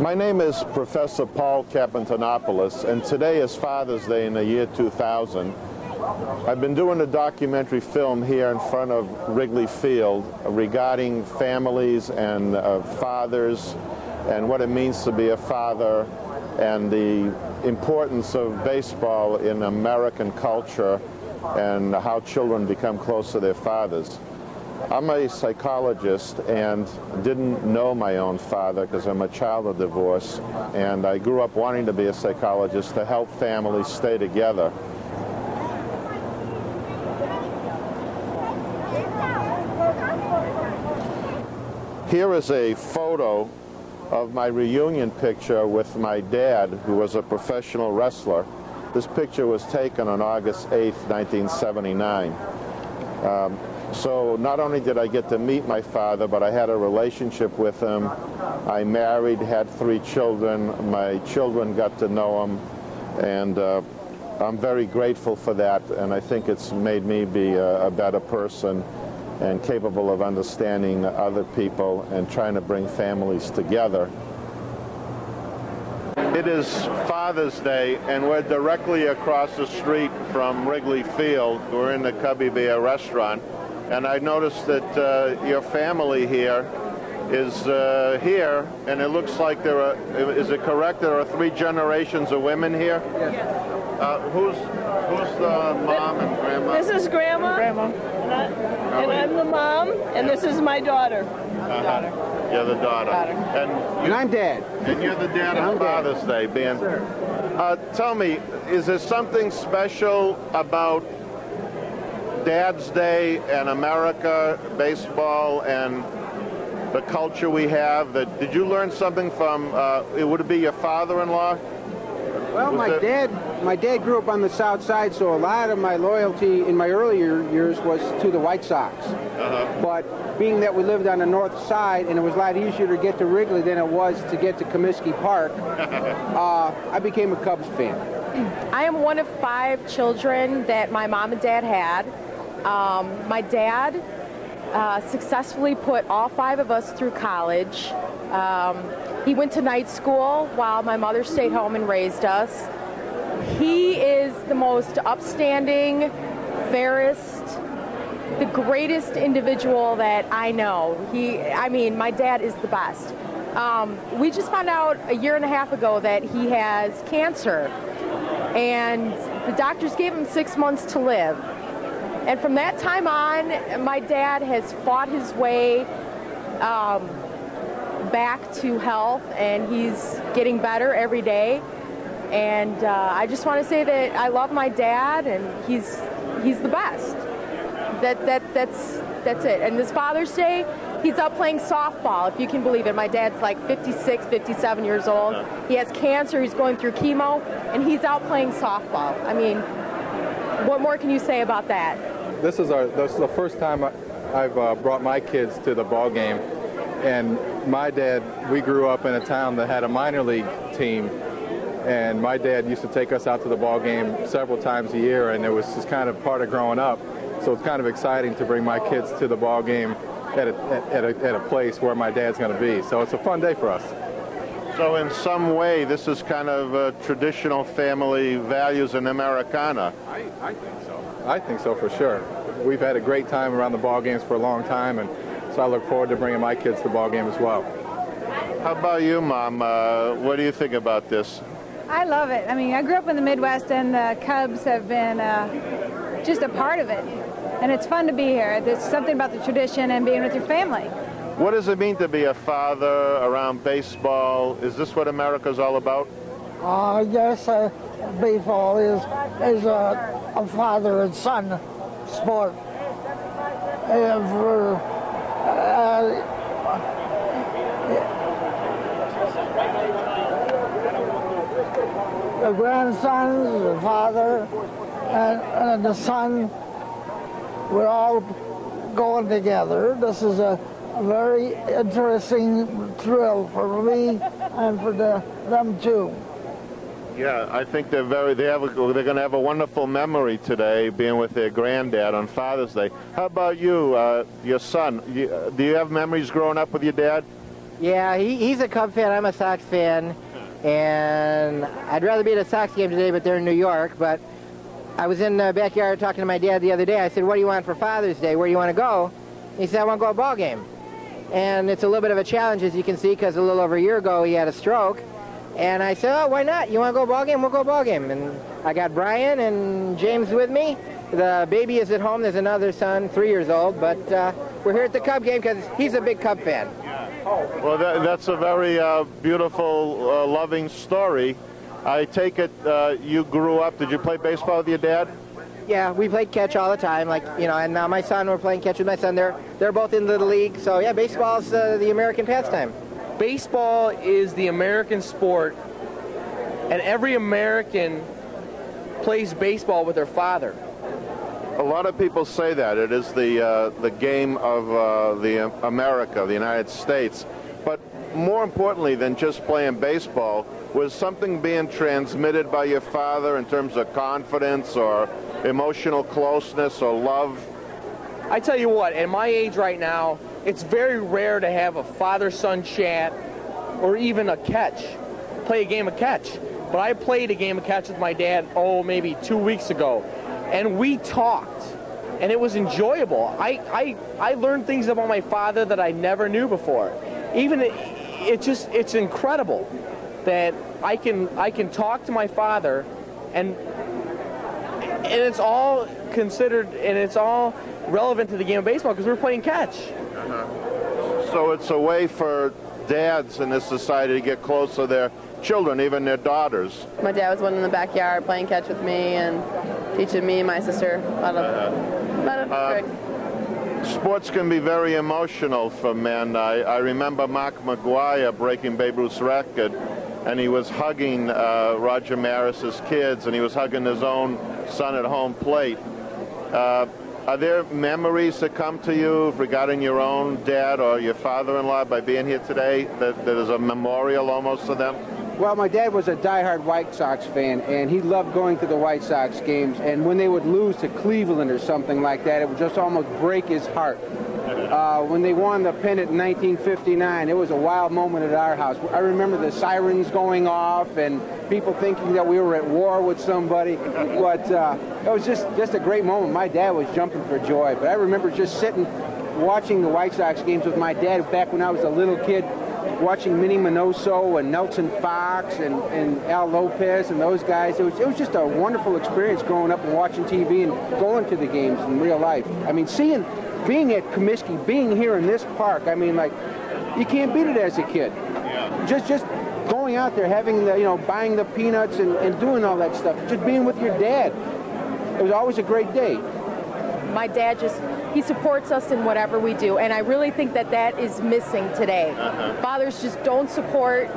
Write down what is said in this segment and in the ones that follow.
My name is Professor Paul Kapantonopoulos, and today is Father's Day in the year 2000. I've been doing a documentary film here in front of Wrigley Field regarding families and fathers and what it means to be a father and the importance of baseball in American culture and how children become close to their fathers. I'm a psychologist and didn't know my own father because I'm a child of divorce, and I grew up wanting to be a psychologist to help families stay together. Here is a photo of my reunion picture with my dad, who was a professional wrestler. This picture was taken on August 8th, 1979. So not only did I get to meet my father, but I had a relationship with him. I married, had 3 children. My children got to know him, and I'm very grateful for that, and I think it's made me be a better person and capable of understanding other people and trying to bring families together. It is Father's Day, and we're directly across the street from Wrigley Field. We're in the Cubby Bear restaurant, and I noticed that your family here is here, and it looks like there are, is it correct, there are 3 generations of women here? Yes. Who's the mom and grandma? This is Grandma. And I'm the mom, and this is my daughter. You're the daughter. And I'm Dad. And you're the dad on Father's Day, Ben. Tell me, is there something special about Dad's Day and America, baseball, and the culture we have? Did you learn something from, would it be your father-in-law? Well, my dad grew up on the South Side, so a lot of my loyalty in my earlier years was to the White Sox. But being that we lived on the North Side and it was a lot easier to get to Wrigley than it was to get to Comiskey Park, I became a Cubs fan. I am one of 5 children that my mom and dad had. My dad successfully put all 5 of us through college. He went to night school while my mother stayed home and raised us. He is the most upstanding, fairest, the greatest individual that I know. I mean, my dad is the best. We just found out a year and a half ago that he has cancer, and the doctors gave him 6 months to live. And from that time on, my dad has fought his way back to health, and he's getting better every day. And I just want to say that I love my dad, and he's the best. That's it. And this Father's Day, he's out playing softball, if you can believe it. My dad's like 56, 57 years old. He has cancer, he's going through chemo, and he's out playing softball. I mean, what more can you say about that? This is the first time I've brought my kids to the ball game. And my dad, we grew up in a town that had a minor league team, and my dad used to take us out to the ball game several times a year, and it was just kind of part of growing up. So it's kind of exciting to bring my kids to the ball game at a place where my dad's going to be. So it's a fun day for us. So in some way, this is kind of traditional family values in Americana. I think so. I think so for sure. We've had a great time around the ball games for a long time, and so I look forward to bringing my kids to the ball game as well. How about you, Mom? What do you think about this? I love it. I mean, I grew up in the Midwest, and the Cubs have been just a part of it. And it's fun to be here. There's something about the tradition and being with your family. What does it mean to be a father around baseball? Is this what America's all about? Yes, baseball is a father and son sport. And for the grandson, the father, and the son, we're all going together. This is a very interesting thrill for me and for them too. Yeah, I think they're going to have a wonderful memory today, being with their granddad on Father's Day. How about you, your son? Do you have memories growing up with your dad? Yeah, he's a Cub fan. I'm a Sox fan. And I'd rather be at a Sox game today, but they're in New York. But I was in the backyard talking to my dad the other day. I said, what do you want for Father's Day? Where do you want to go? He said, I want to go to a ball game. And it's a little bit of a challenge, as you can see, because a little over a year ago he had a stroke. And I said, oh, why not? You want to go to a ball game? We'll go to a ball game. And I got Brian and James with me. The baby is at home. There's another son, 3 years old. But we're here at the Cub game because he's a big Cub fan. Well, that's a very beautiful, loving story. I take it you grew up, did you play baseball with your dad? Yeah, we played catch all the time, like, you know, and now my son, we're playing catch with my son. They're both in Little League, so yeah, baseball's the American pastime. Baseball is the American sport, and every American plays baseball with their father. A lot of people say that. It is the game of the America, the United States. But more importantly than just playing baseball, was something being transmitted by your father in terms of confidence or emotional closeness or love? I tell you what, at my age right now, it's very rare to have a father-son chat or even a catch, play a game of catch. But I played a game of catch with my dad, maybe 2 weeks ago, and we talked, and it was enjoyable. I learned things about my father that I never knew before. Even it's incredible that I can talk to my father, and it's all considered, and it's all relevant to the game of baseball because we're playing catch. So it's a way for dads in this society to get close to their children, even their daughters. My dad was one in the backyard playing catch with me and teaching me and my sister a lot of tricks. Sports can be very emotional for men. I remember Mark McGuire breaking Babe Ruth's record, and he was hugging Roger Maris's kids, and he was hugging his own son at home plate. Are there memories that come to you regarding your own dad or your father-in-law by being here today that is a memorial almost to them? Well, my dad was a diehard White Sox fan, and he loved going to the White Sox games. And when they would lose to Cleveland or something like that, it would just almost break his heart. When they won the pennant in 1959, it was a wild moment at our house. I remember the sirens going off and people thinking that we were at war with somebody. But it was just a great moment. My dad was jumping for joy. But I remember just sitting watching the White Sox games with my dad back when I was a little kid, watching Minnie Minoso and Nelson Fox and Al Lopez and those guys. It was just a wonderful experience growing up and watching TV and going to the games in real life. I mean, being at Comiskey, being here in this park, I mean, like, you can't beat it as a kid. Yeah. Just going out there, having the, buying the peanuts and doing all that stuff, just being with your dad. It was always a great day. My dad he supports us in whatever we do, and I really think that is missing today. Fathers just don't support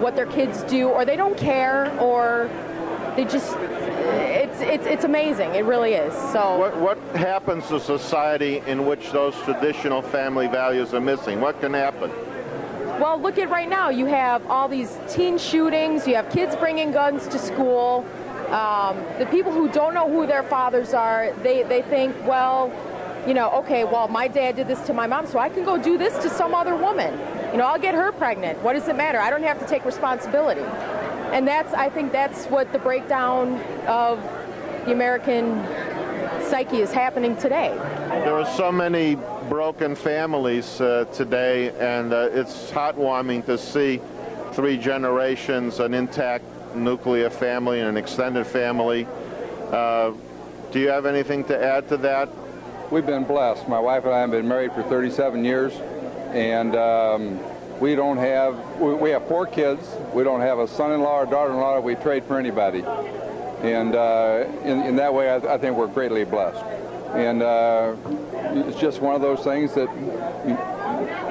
what their kids do, or they don't care, or they just, it's amazing. It really is. So what happens to society in which those traditional family values are missing? What can happen? Well, look at right now. You have all these teen shootings. You have kids bringing guns to school. The people who don't know who their fathers are, they think, well, okay, well, my dad did this to my mom, so I can go do this to some other woman. I'll get her pregnant. What does it matter? I don't have to take responsibility. And I think that's what the breakdown of the American psyche is happening today. There are so many broken families today, and it's heartwarming to see 3 generations, an intact nuclear family and an extended family. Do you have anything to add to that? We've been blessed. My wife and I have been married for 37 years, and we have 4 kids. We don't have a son-in-law or daughter-in-law that we trade for anybody. And in that way, I think we're greatly blessed. And it's just one of those things that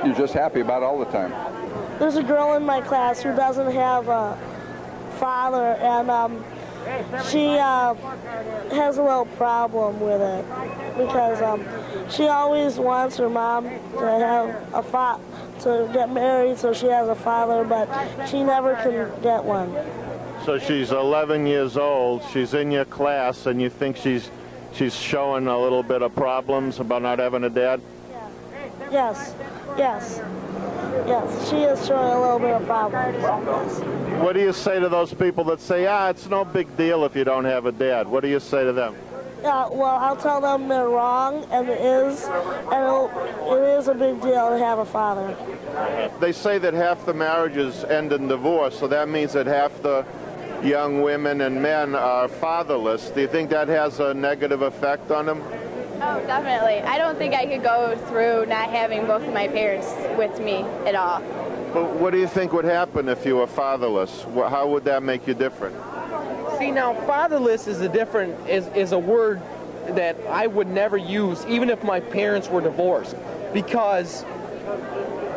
you're just happy about all the time. There's a girl in my class who doesn't have a father, and she has a little problem with it because she always wants her mom to have to get married so she has a father, but she never can get one. So she's 11 years old, she's in your class, and you think she's showing a little bit of problems about not having a dad? Yeah. Yes. Yes, she is showing a little bit of problems. Yes. What do you say to those people that say, it's no big deal if you don't have a dad? What do you say to them? Well, I'll tell them they're wrong, and it is a big deal to have a father. They say that half the marriages end in divorce, so that means that half the young women and men are fatherless. Do you think that has a negative effect on them? Oh, definitely. I don't think I could go through not having both of my parents with me at all. But what do you think would happen if you were fatherless? How would that make you different? See, now, fatherless is a word that I would never use, even if my parents were divorced, because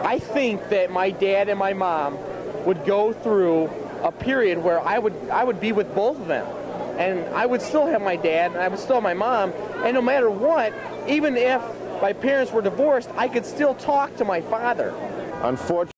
I think that my dad and my mom would go through a period where I would be with both of them, and I would still have my dad and I would still have my mom, and no matter what, even if my parents were divorced, I could still talk to my father. Unfortunately,